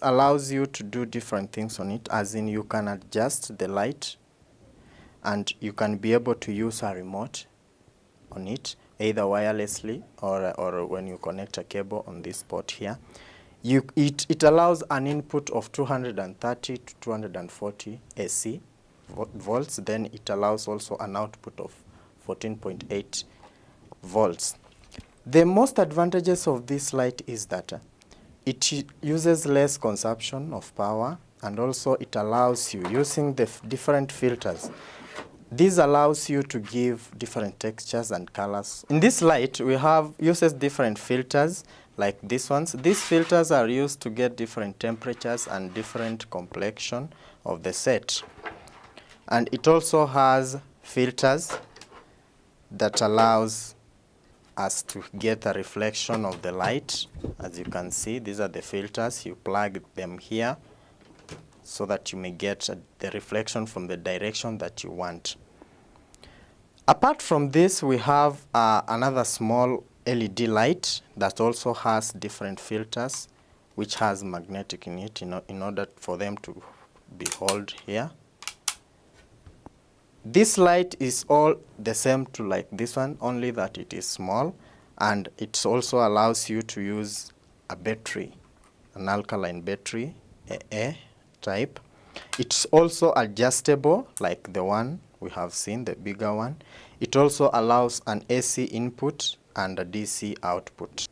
Allows you to do different things on it, as in you can adjust the light and you can be able to use a remote on it, either wirelessly or when you connect a cable on this port here. It allows an input of 230 to 240 AC volts. Then it allows also an output of 14.8 volts. The most advantages of this light is that it uses less consumption of power, and also it allows you using the different filters. This allows you to give different textures and colors. In this light, we have uses different filters like these ones. These filters are used to get different temperatures and different complexion of the set. And it also has filters that allows us to get a reflection of the light. As you can see, these are the filters. You plug them here so that you may get the reflection from the direction that you want. Apart from this, we have another small LED light that also has different filters, which has magnetic in it in order for them to be held here. This light is all the same to like this one, only that it is small, and it also allows you to use a battery, an alkaline battery, AA type. It's also adjustable like the one we have seen, the bigger one. It also allows an AC input and a DC output.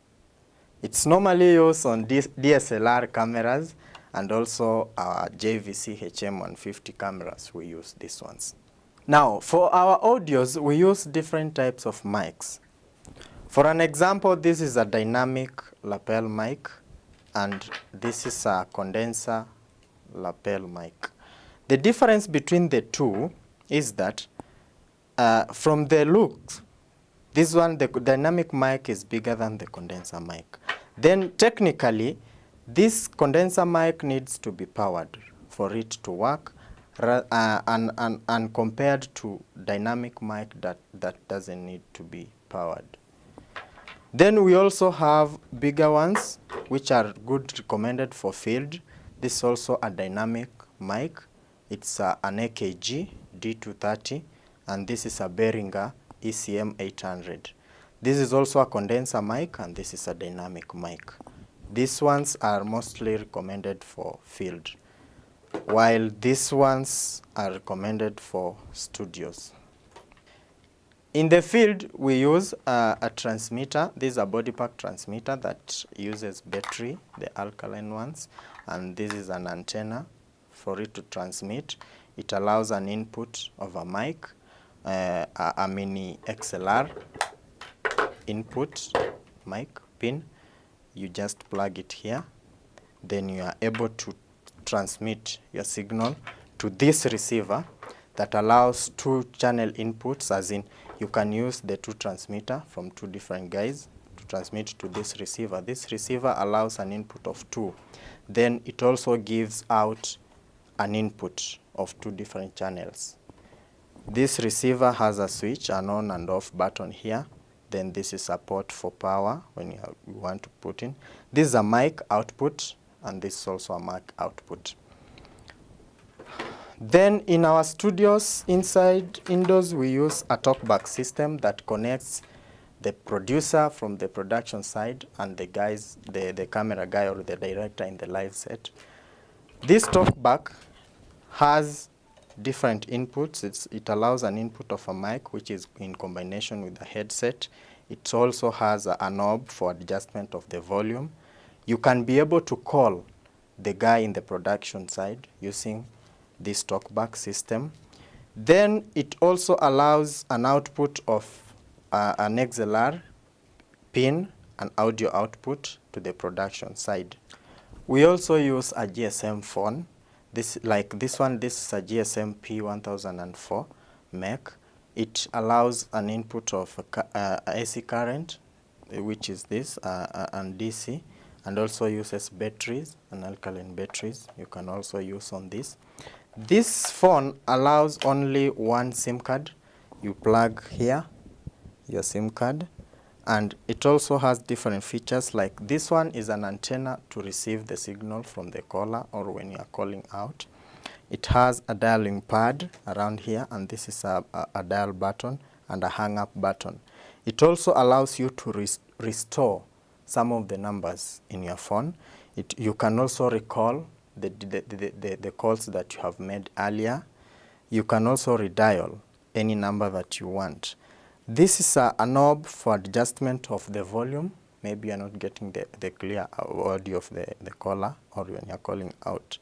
It's normally used on DSLR cameras and also our JVC HM150 cameras. We use these ones. Now, for our audios, we use different types of mics. For an example, this is a dynamic lapel mic, and this is a condenser lapel mic. The difference between the two is that from the looks, this one, the dynamic mic is bigger than the condenser mic. Then technically, this condenser mic needs to be powered for it to work, and compared to dynamic mic that doesn't need to be powered. Then we also have bigger ones, which are good recommended for field. This is also a dynamic mic. It's an AKG D230, and this is a Behringer ECM 800. This is also a condenser mic, and this is a dynamic mic. These ones are mostly recommended for field, while these ones are recommended for studios. In the field, we use a transmitter. This is a body pack transmitter that uses battery, the alkaline ones, and this is an antenna for it to transmit. It allows an input of a mic, a mini XLR input mic pin. You just plug it here. Then you are able to transmit your signal to this receiver that allows two channel inputs, as in you can use the two transmitter from two different guys to transmit to this receiver. This receiver allows an input of 2. Then it also gives out an input of 2 different channels. This receiver has a switch, an on and off button here. Then this is a port for power when you want to put in. This is a mic output, and this is also a mic output. Then in our studios indoors, we use a talkback system that connects the producer from the production side and the guys, the camera guy or the director in the live set. This talkback has different inputs. It allows an input of a mic, which is in combination with the headset. It also has a knob for adjustment of the volume. You can be able to call the guy in the production side using this talkback system. Then it also allows an output of an XLR pin, an audio output to the production side. We also use a GSM phone. Like this one, this is a GSM P1004 MEC. It allows an input of AC current, which is this, and DC, and also uses batteries and alkaline batteries. You can also use on this. This phone allows only one SIM card. You plug here your SIM card, and it also has different features. Like this one is an antenna to receive the signal from the caller or when you are calling out. It has a dialing pad around here, and this is a dial button and a hang up button. It also allows you to restore some of the numbers in your phone. You can also recall the calls that you have made earlier. You can also redial any number that you want. This is a knob for adjustment of the volume. Maybe you're not getting the clear audio of the caller or when you're calling out.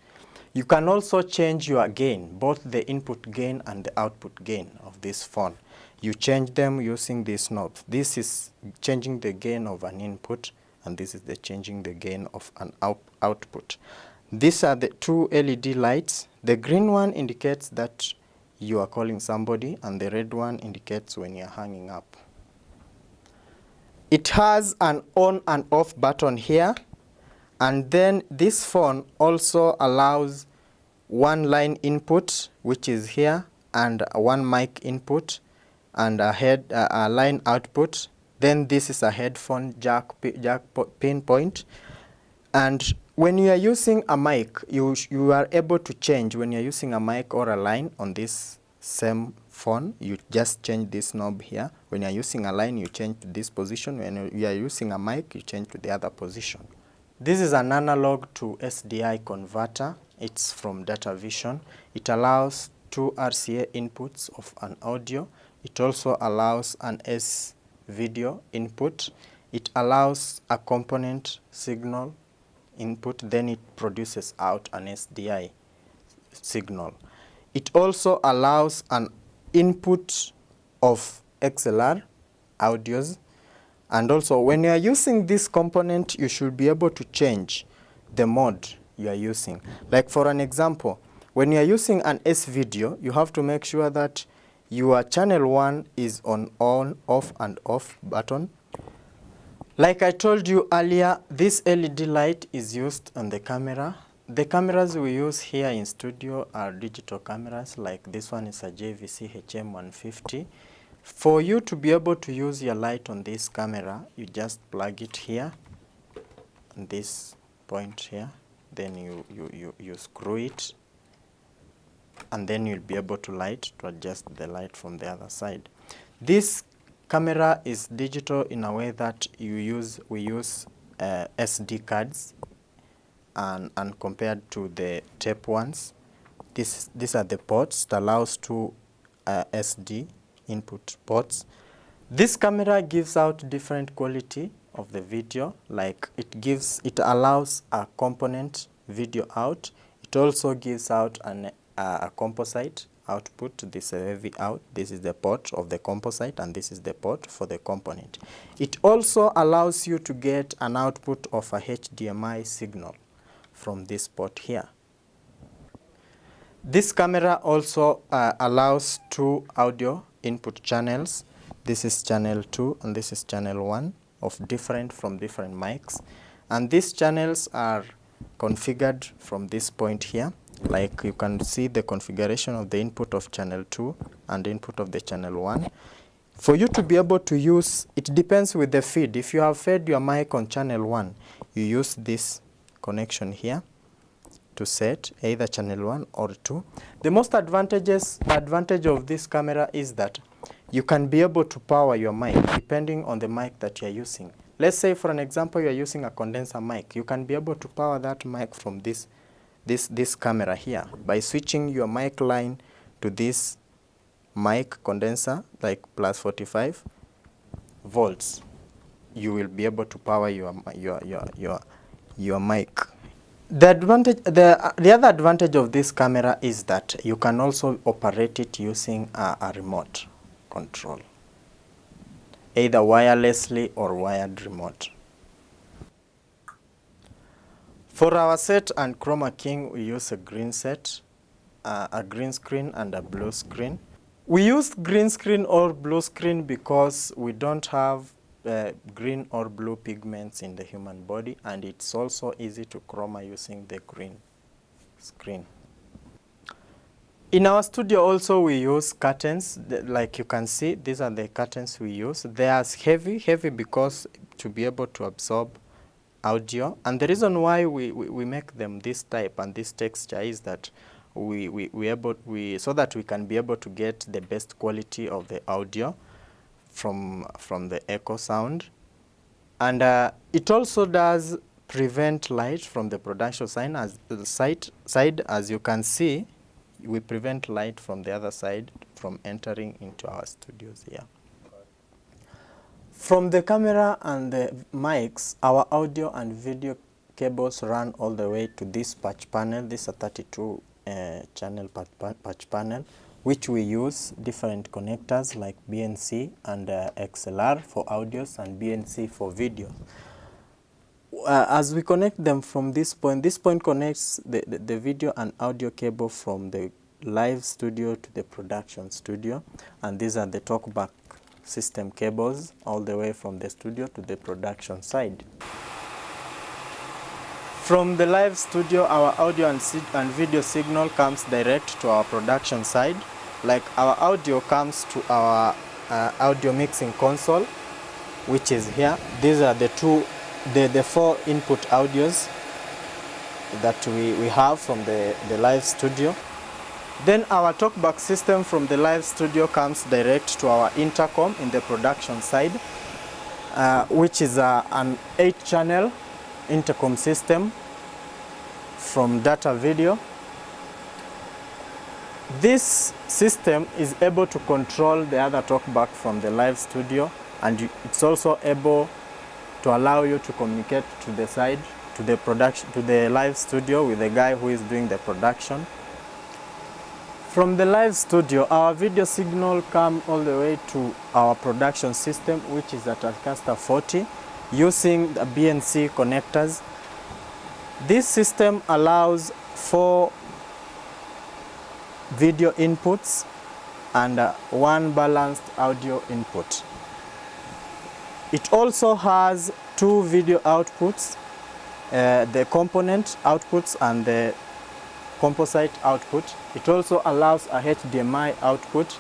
You can also change your gain, both the input gain and the output gain of this phone. You change them using this knob. This is changing the gain of an input, and this is changing the gain of an output. These are the two LED lights. The green one indicates that you are calling somebody, and the red one indicates when you're hanging up. It has an on and off button here, and then this phone also allows one line input, which is here, and one mic input, and a line output. Then this is a headphone jack pinpoint. And when you are using a mic, you are able to change. When you're using a mic or a line on this same phone, you just change this knob here. When you're using a line, you change to this position. When you are using a mic, you change to the other position. This is an analog to SDI converter. It's from DataVision. It allows 2 RCA inputs of an audio. It also allows an S video input. It allows a component signal input, then it produces out an SDI signal. It also allows an input of XLR audios. And also, when you are using this component, you should be able to change the mode you are using. Like for an example, when you are using an S video, you have to make sure that your channel 1 is on off and off button. Like I told you earlier, this LED light is used on the camera. The cameras we use here in studio are digital cameras. Like this one is a JVC HM150. For you to be able to use your light on this camera, you just plug it here, on this point here. Then you screw it, and then you'll be able to adjust the light from the other side. This camera is digital in a way that we use SD cards, and compared to the tape ones, these are the ports that allows 2 SD input ports. This camera gives out different quality of the video. Like it allows a component video out. It also gives out a composite output. This is a heavy out. This is the port of the composite, and this is the port for the component. It also allows you to get an output of a HDMI signal from this port here. This camera also allows 2 audio input channels. This is channel 2 and this is channel 1 from different mics. And these channels are configured from this point here. Like you can see the configuration of the input of channel 2 and input of the channel 1. For you to be able to use, it depends with the feed. If you have fed your mic on channel 1, you use this connection here to set either channel 1 or 2. The most advantage of this camera is that you can be able to power your mic depending on the mic that you are using. Let's say for an example you are using a condenser mic. You can be able to power that mic from this camera here by switching your mic line to this mic condenser, like plus 45 volts. You will be able to power your mic. The other advantage of this camera is that you can also operate it using a remote control, either wirelessly or wired remote. For our set and Chroma King, we use a green set, a green screen and a blue screen. We use green screen or blue screen because we don't have green or blue pigments in the human body, and it's also easy to chroma using the green screen. In our studio also we use curtains. Like you can see, these are the curtains we use. They are heavy because to be able to absorb audio. And the reason why we make them this type and this texture is that so that we can be able to get the best quality of the audio from the echo sound. And it also does prevent light from the production side. As you can see, we prevent light from the other side from entering into our studios here. From the camera and the mics, our audio and video cables run all the way to this patch panel. This is a 32 channel patch panel, which we use different connectors like BNC and XLR for audios and BNC for video. As we connect them from this point connects the video and audio cable from the live studio to the production studio, and these are the talkback system cables all the way from the studio to the production side. From the live studio, our audio and video signal comes direct to our production side. Like our audio comes to our audio mixing console, which is here. These are the four input audios that we have from the live studio. Then our talkback system from the live studio comes direct to our intercom in the production side, which is an 8-channel intercom system from Data Video. This system is able to control the other talkback from the live studio, and it's also able to allow you to communicate to the side, to the live studio with the guy who is doing the production. From the live studio, our video signal comes all the way to our production system, which is at Telecaster 40, using the BNC connectors. This system allows 4 video inputs and 1 balanced audio input. It also has 2 video outputs, the component outputs and the composite output. It also allows a HDMI output.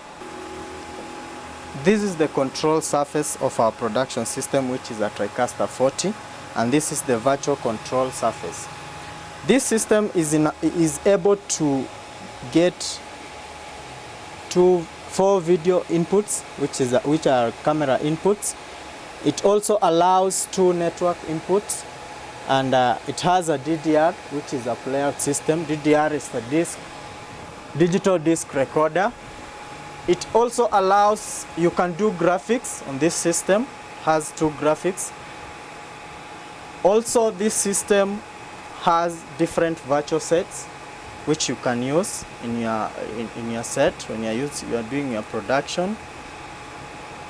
This is the control surface of our production system, which is a TriCaster 40, and this is the virtual control surface. This system is able to get 4 video inputs, which are camera inputs. It also allows 2 network inputs, and it has a DDR, which is a playout system. DDR is the digital disc recorder. It also allows, you can do graphics on this system, has 2 graphics. Also, this system has different virtual sets, which you can use in your set when you are doing your production.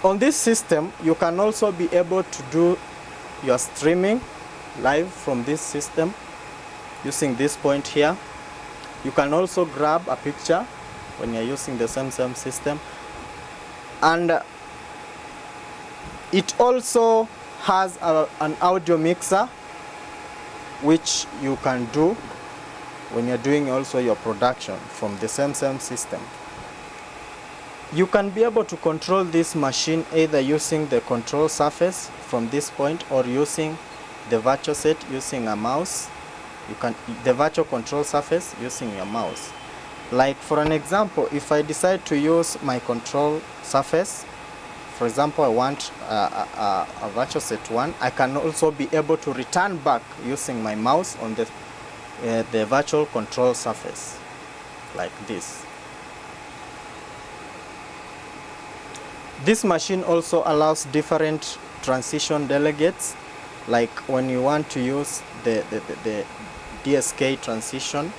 On this system, you can also be able to do your streaming live from this system using this point here. You can also grab a picture when you're using the same system. And it also has an audio mixer, which you can do when you're doing also your production from the same system. You can be able to control this machine either using the control surface from this point or using the virtual set using a mouse. The virtual control surface using your mouse. Like for an example, if I decide to use my control surface, for example, I want a virtual set 1, I can also be able to return back using my mouse on the virtual control surface, like this. This machine also allows different transition delegates, like when you want to use the DSK transition,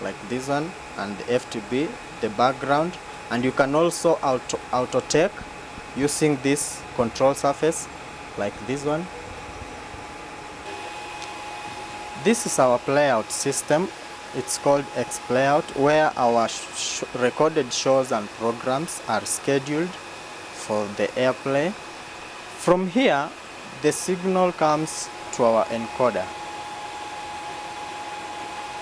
like this one, and the FTB, the background, and you can also auto take using this control surface, like this one. This is our playout system. It's called XPlayout, where our recorded shows and programs are scheduled for the airplay. From here, the signal comes to our encoder,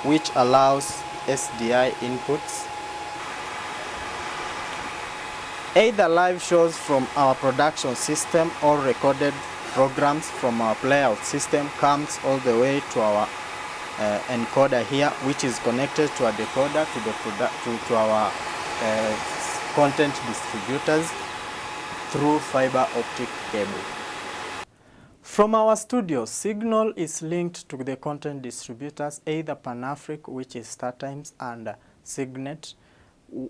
which allows SDI inputs either live shows from our production system or recorded programs from our playout system comes all the way to our encoder here, which is connected to a decoder to our content distributors through fiber optic cable. From our studio, signal is linked to the content distributors, either Pan-Afric, which is StarTimes, and Signet,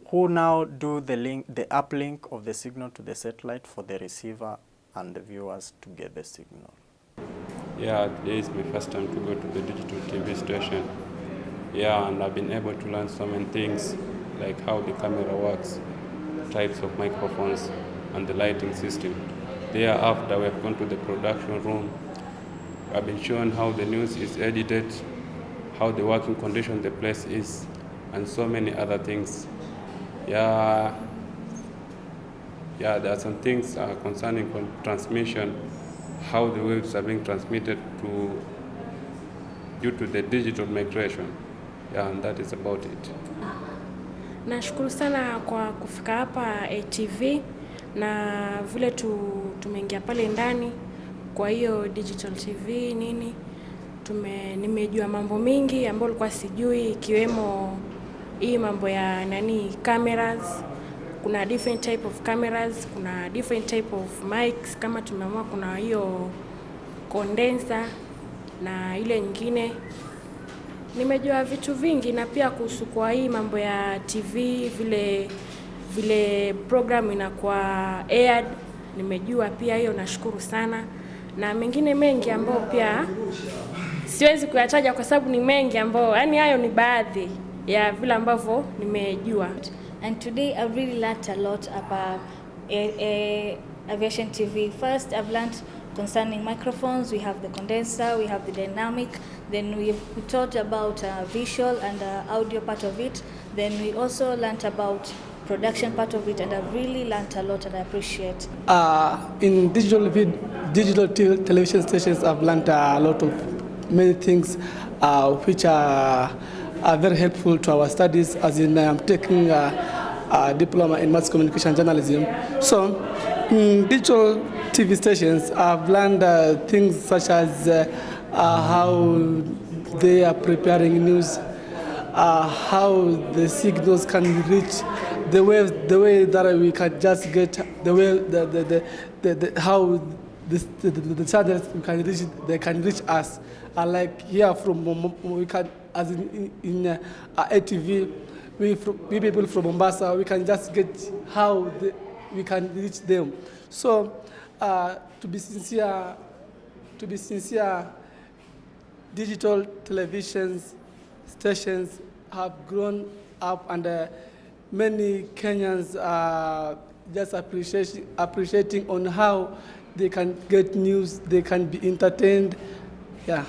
who now do the uplink of the signal to the satellite for the receiver and the viewers to get the signal. Yeah, today is my first time to go to the digital TV station. Yeah, and I've been able to learn so many things, like how the camera works, types of microphones, and the lighting system. Thereafter, we have gone to the production room. I've been shown how the news is edited, how the working condition the place is, and so many other things. Yeah, there are some things concerning transmission, how the waves are being transmitted due to the digital migration. Yeah, and that is about it. Nashukuru sana kwa kufika hapa ATV na vile tumeingia pale ndani kwa hiyo digital TV nini nimejua mambo mingi ambayo nilikuwa sijui, ikiwemo hii mambo ya cameras. Kuna different type of cameras, kuna different type of mics, kama tumeamua kuna hiyo condenser na ile nyingine. Nimejua vitu vingi, na pia kuhusu kwa hii mambo ya TV vile program inakuwa aired, nimejua pia hiyo, nashukuru sana. Na mengine mengi ambao pia siwezi kuyataja kwa sababu ni mengi ambao, yani hayo ni baadhi ya vile ambavyo nimejua. And today I've really learned a lot about aviation TV. First, I've learned concerning microphones. We have the condenser, we have the dynamic. Then we taught about visual and audio part of it. Then we also learned about production part of it, and I've really learned a lot, and I appreciate. In digital television stations, I've learned a lot of many things which are very helpful to our studies, as in I'm taking a diploma in mass communication journalism. So in digital TV stations, I've learned things such as how they are preparing news, how the signals can reach, the way that we can just get the way how the channels they can reach us. Like here we can, as in ATV, we people from Mombasa, we can just get how we can reach them. So to be sincere, digital television stations have grown up, and many Kenyans are just appreciating on how they can get news, they can be entertained. Yeah.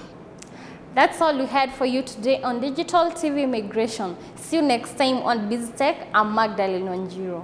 That's all we had for you today on Digital TV Migration. See you next time on BizTech. I'm Magdalene Wanjiru.